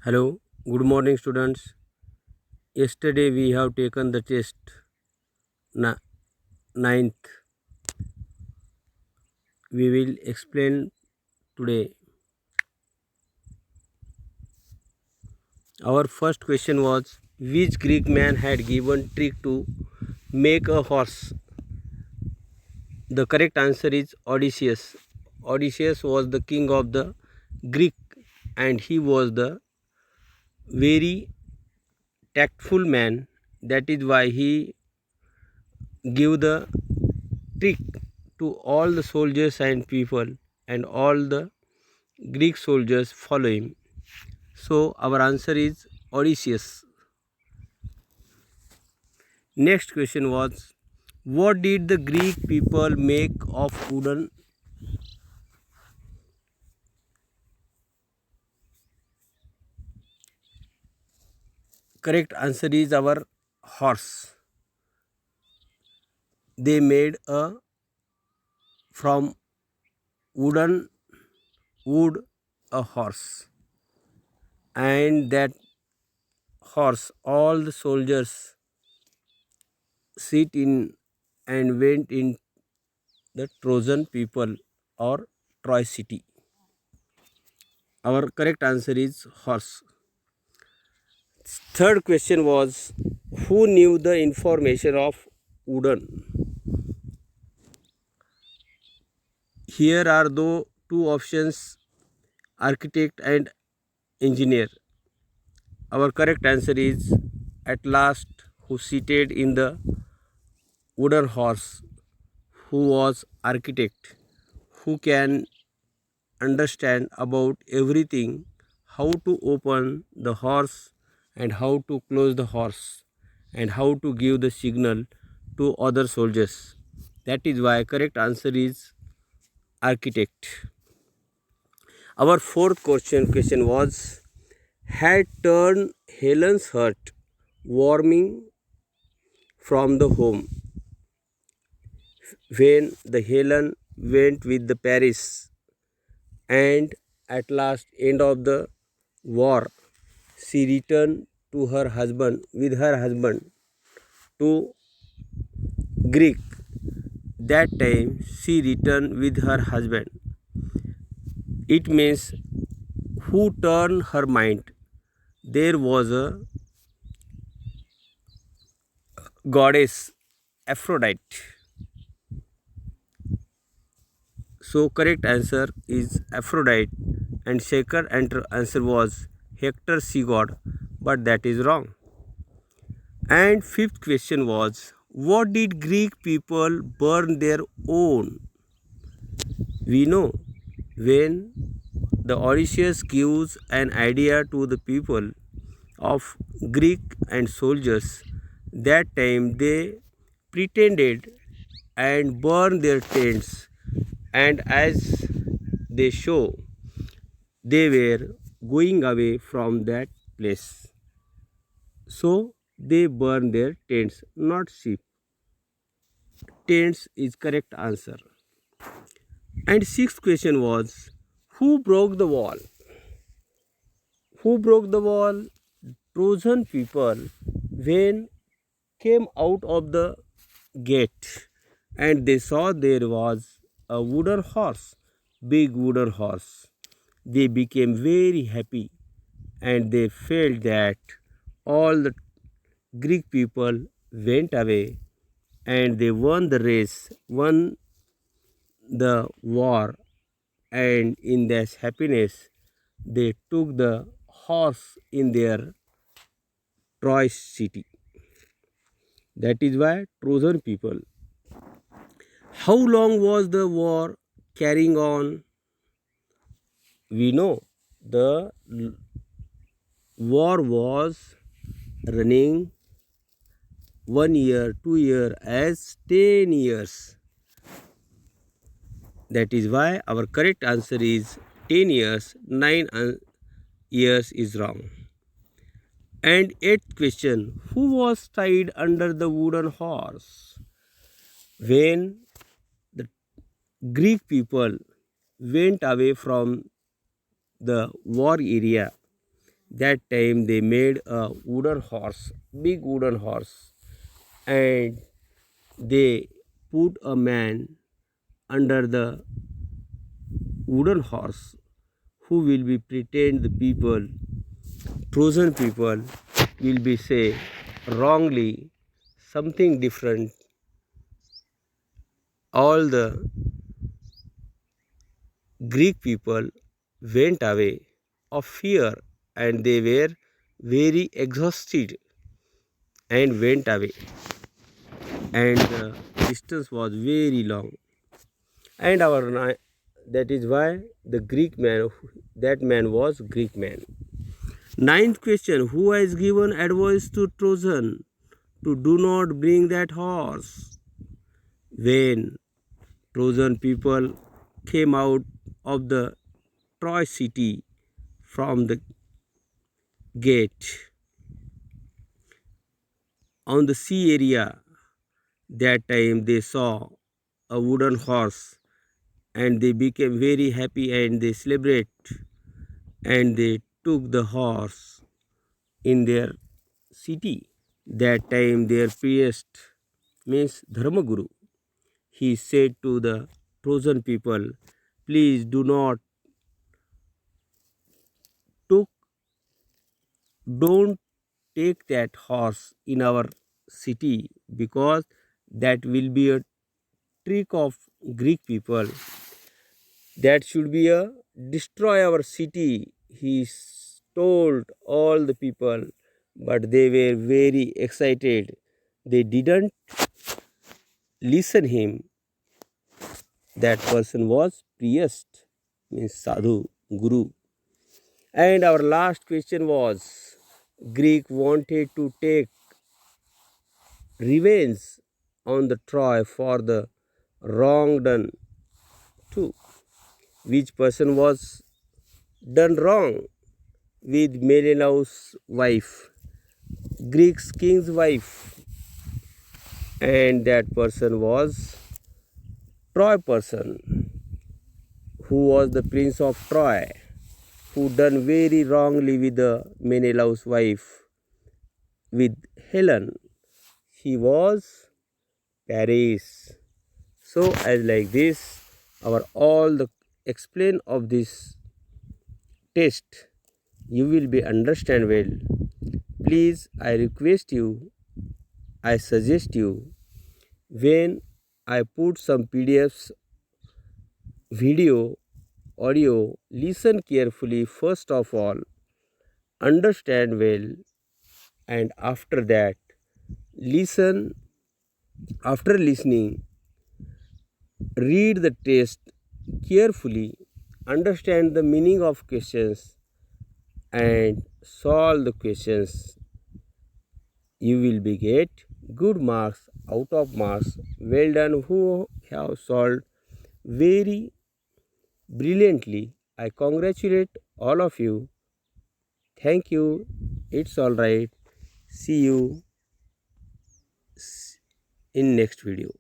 Hello, good morning, students. Yesterday we have taken the test ninth. We will explain today. Our first question was, which Greek man had given trick to make a horse? The correct answer is Odysseus. Odysseus was the king of the Greek, and he was the very tactful man. That is why he gave the trick to all the soldiers and people, and all the Greek soldiers follow him. So our answer is Odysseus. Next question was, what did the Greek people make of wooden? Correct answer is our horse. They made a from wooden wood a horse, and that horse all the soldiers sit in and went in the Trojan people or Troy city. Our correct answer is horse. Third question was, who knew the information of wooden? Here are the two options, architect and engineer. Our correct answer is at last who seated in the wooden horse, who was architect, who can understand about everything, how to open the horse and how to close the horse and how to give the signal to other soldiers. That is why correct answer is architect. Our fourth question was, had turned Helen's heart warming from the home when the Helen went with the Paris, and at last end of the war she returned to her husband with her husband to Greek. That time she returned with her husband. It means who turned her mind. There was a goddess Aphrodite. So correct answer is Aphrodite, and second answer was Hector sea god, but that is wrong. And fifth question was, what did Greek people burn their own? We know when the Odysseus gives an idea to the people of Greek and soldiers, that time they pretended and burned their tents, and as they show they were going away from that place. So they burned their tents, not sheep. Tents is correct answer. And sixth question was, who broke the wall? Who broke the wall? Trojan people when came out of the gate, and they saw there was a wooden horse, big wooden horse. They became very happy, and they felt that all the Greek people went away and they won the race, won the war, and in this happiness they took the horse in their Troy city. That is why Trojan people. How long was the war carrying on? We know the war was running 1 year, 2 year, as 10 years. That is why our correct answer is 10 years, 9 years is wrong. And eighth question, who was tied under the wooden horse? When the Greek people went away from the war area, That time they made a wooden horse, big wooden horse, and they put a man under the wooden horse who will be pretend the people, chosen people will be say wrongly something different. All the Greek people went away of fear, and they were very exhausted and went away, and the distance was very long. And that is why the Greek man, that man was Greek man. Ninth question: who has given advice to Trojan to do not bring that horse? When Trojan people came out of the Troy city from the gate on the sea area, that time they saw a wooden horse, and they became very happy and they celebrate, and they took the horse in their city. That time their priest, means Dharmaguru, he said to the Trojan people, please do not took don't take that horse in our city, because that will be a trick of Greek people. That should be a destroy our city. He told all the people, but they were very excited. They didn't listen him. That person was priest, means sadhu, guru. And our last question was, Greek wanted to take revenge on the Troy for the wrong done to. Which person was done wrong with Menelaus' wife, Greek's king's wife, and that person was Troy person, who was the prince of Troy, who done very wrongly with the Menelaus' wife, with Helen. He was Paris. So as like this, our all the explain of this test, you will be understand well. Please, I request you, I suggest you, when I put some PDFs, video, audio, listen carefully first of all, understand well, and after that, listen. After listening, read the test carefully, understand the meaning of questions, and solve the questions. You will be get good marks out of marks. Well done who have solved very brilliantly. I congratulate all of you. Thank you. It's all right. See you in next video.